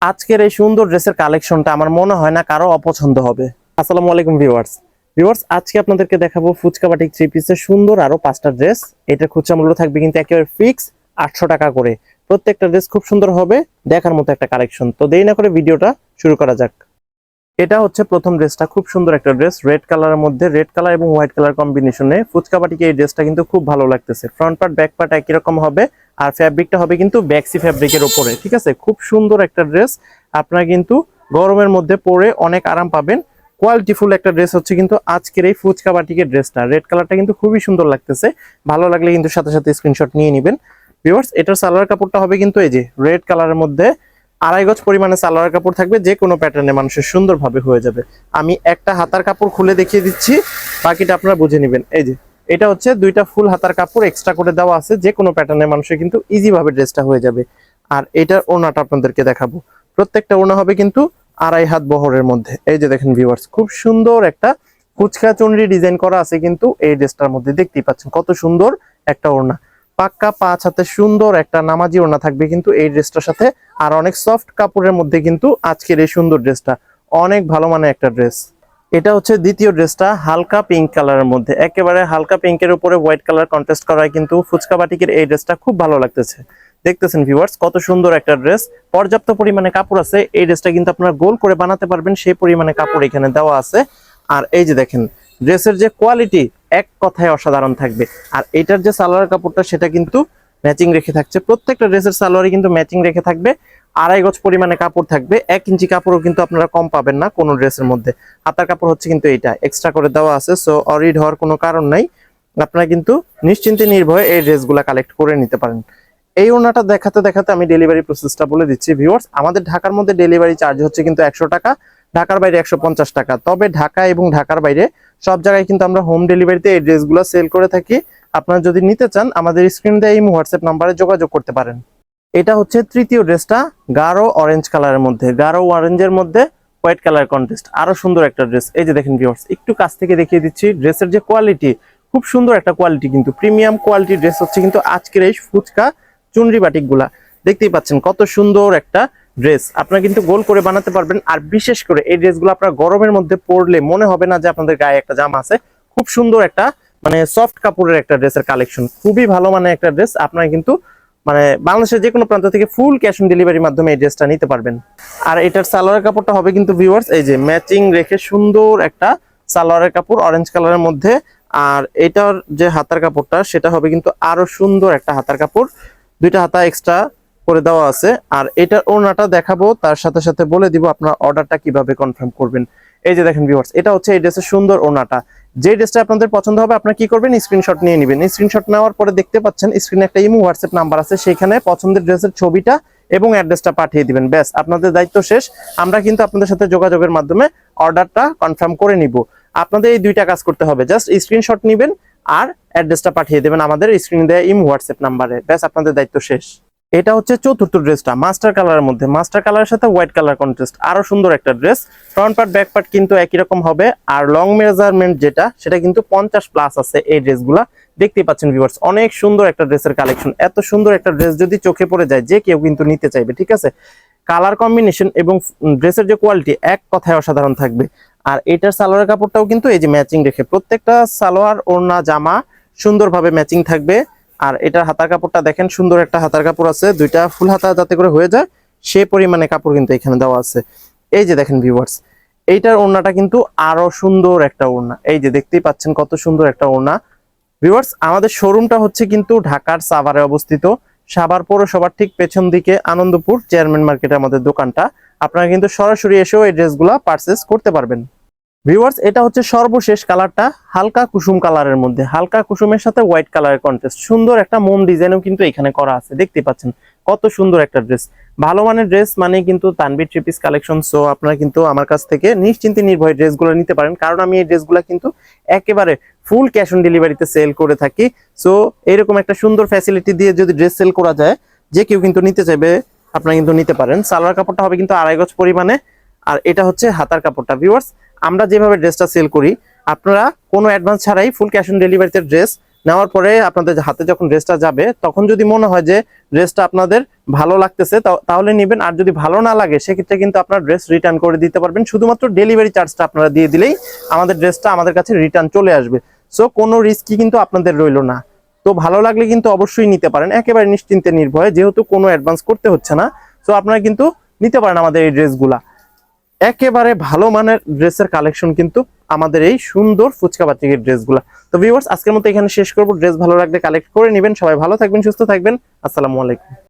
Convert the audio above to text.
আজকের এই সুন্দর ড্রেসের কালেকশনটা আমার মনে হয় না কারো অপছন্দ হবে। আসসালামু আলাইকুম ভিউয়ার্স, আজকে আপনাদেরকে দেখাবো ফুচকা বাটিক থ্রি পিসের সুন্দর আরো 5টা ড্রেস। এটা খুচরা মূল্য থাকবে কিন্তু একেবারে ফিক্স 800 টাকা করে। প্রত্যেকটা ড্রেস খুব সুন্দর হবে, দেখার মতো একটা কালেকশন। তো দেরি না করে ভিডিওটা শুরু করা যাক। এটা হচ্ছে প্রথম ড্রেসটা, খুব সুন্দর একটা ড্রেস, রেড কালারের মধ্যে, রেড কালার এবং হোয়াইট কালার কম্বিনেশনে ফুচকা বাটিকে এই ড্রেসটা কিন্তু খুব ভালো লাগতেছে। ফ্রন্ট পার্ট ব্যাক পার্ট একই রকম হবে, আর ফ্যাব্রিকটা হবে কিন্তু ব্যাক্সি ফ্যাব্রিকের উপরে, ঠিক আছে। খুব সুন্দর একটা ড্রেস, আপনারা কিন্তু গরমের মধ্যে পরে অনেক আরাম পাবেন। কোয়ালিটিফুল একটা ড্রেস হচ্ছে কিন্তু আজকের এই ফুচকা বাটিকের ড্রেসটা। রেড কালারটা কিন্তু খুবই সুন্দর লাগতেছে, ভালো লাগলে কিন্তু সাথে সাথে স্ক্রিনশট নিয়ে নেবেন। ভিউয়ার্স, এটার সালোয়ার কাপড়টা হবে কিন্তু এই যে রেড কালারের মধ্যে, 2.5 গজ পরিমাণে সালোয়ার কাপড় থাকবে, যে কোনো প্যাটার্নে মানুষের সুন্দরভাবে হয়ে যাবে। আমি একটা হাতার কাপড় খুলে দেখিয়ে দিচ্ছি, বাকিটা আপনারা বুঝে নেবেন। এই যে এটা হচ্ছে 2টা ফুল হাতার কাপড় এক্সট্রা করে দেওয়া আছে, যে কোনো প্যাটার্নে মানুষের কিন্তু ইজি ভাবে ড্রেসটা হয়ে যাবে। আর এটার ওড়নাটা আপনাদেরকে দেখাবো, প্রত্যেকটা ওড়না হবে কিন্তু 2.5 হাত বহরের মধ্যে। এই যে দেখেন ভিউয়ার্স, খুব সুন্দর একটা ফুচকা চুনরি ডিজাইন করা আছে কিন্তু এই ড্রেসটার মধ্যে, দেখতেই পাচ্ছেন কত সুন্দর একটা ওড়না। পাক্কা 5 হাতে সুন্দর একটা নামাজি ওড়না থাকবে কিন্তু এই ড্রেসটার সাথে, আর অনেক সফট কাপড়ের মধ্যে কিন্তু আজকের এই সুন্দর ড্রেসটা অনেক ভালো মানের একটা ড্রেস। এটা হচ্ছে দ্বিতীয় ড্রেসটা, হালকা পিঙ্ক কালারের মধ্যে, একেবারে হালকা পিঙ্কের উপরে হোয়াইট কালার কন্ট্রাস্ট করায় কিন্তু ফুচকা বাটিকের এই ড্রেসটা খুব ভালো লাগতেছে। দেখতেছেন ভিউয়ার্স, কত সুন্দর একটা ড্রেস, পর্যাপ্ত পরিমাণে কাপড় আছে। এই ড্রেসটা কিন্তু আপনারা গোল করে বানাতে পারবেন, সেই পরিমাণে কাপড় এখানে দেওয়া আছে। আর এই যে দেখেন ড্রেসের যে কোয়ালিটি, এক কথায় অসাধারণ থাকবে। আর এটার যে সালোয়ার কাপড়টা সেটা কিন্তু ম্যাচিং রেখে থাকছে, প্রত্যেকটা ড্রেসের সালোয়ারই কিন্তু ম্যাচিং রেখে থাকবে। 2.5 গজ পরিমাণে কাপড় থাকবে, 1 ইঞ্চি কাপড়ও কিন্তু আপনারা কম পাবেন না কোনো ড্রেসের মধ্যে। হাতার কাপড় হচ্ছে কিন্তু এইটা এক্সট্রা করে দেওয়া আছে, সো অরিড হওয়ার কোনো কারণ নাই। আপনারা কিন্তু নিশ্চিন্তে নির্ভয়ে এই ড্রেসগুলো কালেক্ট করে নিতে পারেন। এই ওড়নাটা দেখাতে দেখাতে আমি ডেলিভারি প্রসেসটা বলে দিচ্ছি ভিউয়ার্স। আমাদের ঢাকার মধ্যে ডেলিভারি চার্জ হচ্ছে কিন্তু 100 টাকা, ঢাকার বাইরে 150 টাকা। তবে ঢাকা এবং ঢাকার বাইরে সব জায়গায় কিন্তু আমরা হোম ডেলিভারিতে এই ড্রেসগুলো সেল করে থাকি। আপনারা যদি নিতে চান আমাদের স্ক্রিন দিয়ে এই হোয়াটসঅ্যাপ নাম্বারে যোগাযোগ করতে পারেন। এটা হচ্ছে তৃতীয় ড্রেসটা, গাঢ় অরেঞ্জ কালারের মধ্যে, গাঢ় অরেঞ্জের মধ্যে হোয়াইট কালার কন্ট্রাস্ট, আরো সুন্দর একটা ড্রেস। এই যে দেখেন ভিউয়ার্স, একটু কাছ থেকে দেখিয়ে দিচ্ছি ড্রেসের যে কোয়ালিটি, খুব সুন্দর একটা কোয়ালিটি, কিন্তু প্রিমিয়াম কোয়ালিটির ড্রেস হচ্ছে কিন্তু আজকের এই ফুচকা চুনরি বাটিক গুলা। দেখতেই পাচ্ছেন কত সুন্দর একটা ড্রেস, আপনারা কিন্তু গোল করে বানাতে পারবেন। আর বিশেষ করে এই ড্রেসগুলো আপনারা গরমের মধ্যে পরলে মনে হবে না যে আপনাদের গায়ে একটা জামা আছে। খুব সুন্দর একটা মানে সফট কাপড়ের একটা ড্রেসের কালেকশন, খুবই ভালো মানের একটা ড্রেস। আপনারা কিন্তু মানে বাংলাদেশের যে কোনো প্রান্ত থেকে ফুল ক্যাশ অন ডেলিভারির মাধ্যমে এই ড্রেসটা নিতে পারবেন। আর এটার সালোয়ার কাপড়টা হবে কিন্তু ভিউয়ার্স এই যে ম্যাচিং রেখে সুন্দর একটা সালোয়ারের কাপড় অরেঞ্জ কালারের মধ্যে। আর এটার যে হাতার কাপড়টা সেটা হবে কিন্তু আরো সুন্দর একটা হাতার কাপড়, 2টা হাতা এক্সট্রা করে দেওয়া আছে। আর এটার ওড়নাটা দেখাবো, তার সাথে সাথে বলে দিব আপনার অর্ডারটা কিভাবে কনফার্ম করবেন। এই যে দেখেন ভিউয়ার্স, এটা হচ্ছে এই ড্রেসের সুন্দর ওড়নাটা। যে ড্রেসটা আপনাদের পছন্দ হবে আপনারা কি করবেন, স্ক্রিনশট নিয়ে নেবেন। স্ক্রিনশট নেওয়ার পরে দেখতে পাচ্ছেন স্ক্রিনে একটা ইমো হোয়াটসঅ্যাপ নাম্বার আছে, সেখানে পছন্দের ড্রেসের ছবিটা এবং অ্যাড্রেসটা পাঠিয়ে দিবেন, ব্যাস আপনাদের দায়িত্ব শেষ। আমরা কিন্তু আপনাদের সাথে যোগাযোগের মাধ্যমে অর্ডারটা কনফার্ম করে নিব। আপনাদের এই 2টা কাজ করতে হবে, জাস্ট স্ক্রিনশট নেবেন আর অ্যাড্রেসটা পাঠিয়ে দেবেন আমাদের স্ক্রিনে দেওয়া ইমো হোয়াটসঅ্যাপ নাম্বারে, ব্যাস আপনাদের দায়িত্ব শেষ। এটা হচ্ছে চতুর্থ ড্রেসটা, মাস্টার কালারের মধ্যে, মাস্টার কালারের সাথে হোয়াইট কালার কন্ট্রাস্ট, আরো সুন্দর একটা dress. Front part back part কিন্তু একই রকম হবে, আর লং মেজারমেন্ট যেটা সেটা কিন্তু 50+ আছে এই ড্রেসগুলা। দেখতেই পাচ্ছেন ভিউয়ার্স, অনেক সুন্দর একটা ড্রেসের কালেকশন। এত সুন্দর একটা ড্রেস যদি চোখে পড়ে যায় যে কেউ কিন্তু নিতে চাইবে, ঠিক আছে। কালার কম্বিনেশন এবং ড্রেসের যে কোয়ালিটি এক কথায় অসাধারণ থাকবে। আর এটার সালোয়ার কাপড়টাও কিন্তু এই যে ম্যাচিং রেখে, প্রত্যেকটা সালোয়ার ওড়না জামা সুন্দরভাবে ম্যাচিং থাকবে। আর এটার হাতার কাপড়টা দেখেন, সুন্দর একটা হাতার কাপড় আছে, 2টা ফুল হাতা যাতে করে হয়ে যায় সে পরিমাণে কাপড় কিন্তু এখানে দেওয়া আছে। এই যে দেখেন ভিউয়ার্স, এইটার ওড়নাটা কিন্তু আরো সুন্দর একটা ওড়না, এই যে দেখতেই পাচ্ছেন কত সুন্দর একটা ওড়না। ভিউয়ার্স, আমাদের শোরুমটা হচ্ছে কিন্তু ঢাকার সাভারে অবস্থিত, সাভার পৌরসভার ঠিক পেছন দিকে আনন্দপুর চেয়ারম্যান মার্কেটে আমাদের দোকানটা। আপনারা কিন্তু সরাসরি এসেও এই ড্রেসগুলো পারচেস করতে পারবেন। ভিউয়ার্স, এটা হচ্ছে সর্বশেষ কালারটা, হালকা কুসুম কালারের মধ্যে, হালকা কুসুমের সাথে হোয়াইট কালারের কন্ট্রাস্ট, সুন্দর একটা মোম ডিজাইনও কিন্তু এখানে করা আছে। দেখতে পাচ্ছেন কত সুন্দর একটা ড্রেস, ভালো মানের ড্রেস মানে কিন্তু Tanvir three piece collection. So আপনারা কিন্তু আমার কাছ থেকে নিশ্চিন্তে নির্ভয়ে ড্রেসগুলো নিতে পারেন, কারণ আমি এই ড্রেসগুলো কিন্তু একেবারে ফুল ক্যাশ অন ডেলিভারিতে সেল করে থাকি। সো এরকম একটা সুন্দর ফ্যাসিলিটি দিয়ে যদি ড্রেস সেল করা যায়, যে কেউ কিন্তু নিতে চাইবে, আপনারা কিন্তু নিতে পারেন। সালোয়ার কাপড়টা হবে কিন্তু 2.5 গজ পরিমাণে। আর এটা হচ্ছে হাতার কাপড়টা। ভিউয়ার্স, আমরা যেভাবে ড্রেসটা সেল করি, আপনারা কোনো অ্যাডভান্স ছাড়াই ফুল ক্যাশ অন ডেলিভারিতে ড্রেস নেওয়ার পরে আপনাদের হাতে যখন ড্রেসটা যাবে তখন যদি মনে হয় যে ড্রেসটা আপনাদের ভালো লাগতেছে তাহলে নেবেন, আর যদি ভালো না লাগে সেক্ষেত্রে কিন্তু আপনার ড্রেস রিটার্ন করে দিতে পারবেন। শুধুমাত্র ডেলিভারি চার্জটা আপনারা দিয়ে দিলেই আমাদের ড্রেসটা আমাদের কাছে রিটার্ন চলে আসবে। সো কোনো রিস্কই কিন্তু আপনাদের রইলো না। তো ভালো লাগলে কিন্তু অবশ্যই নিতে পারেন, একেবারে নিশ্চিন্তে নির্ভয়ে, যেহেতু কোনো অ্যাডভান্স করতে হচ্ছে না। সো আপনারা কিন্তু নিতে পারেন আমাদের এই ড্রেসগুলা। একেবারে ভালো মানের ড্রেসের কালেকশন কিন্তু আমাদের এই সুন্দর ফুচকা বাটিকের ড্রেসগুলা। তো ভিউয়ার্স, আজকের মতো এখানে শেষ করবো। ড্রেস ভালো লাগলে কালেক্ট করে নেবেন। সবাই ভালো থাকবেন, সুস্থ থাকবেন। আসসালামু আলাইকুম।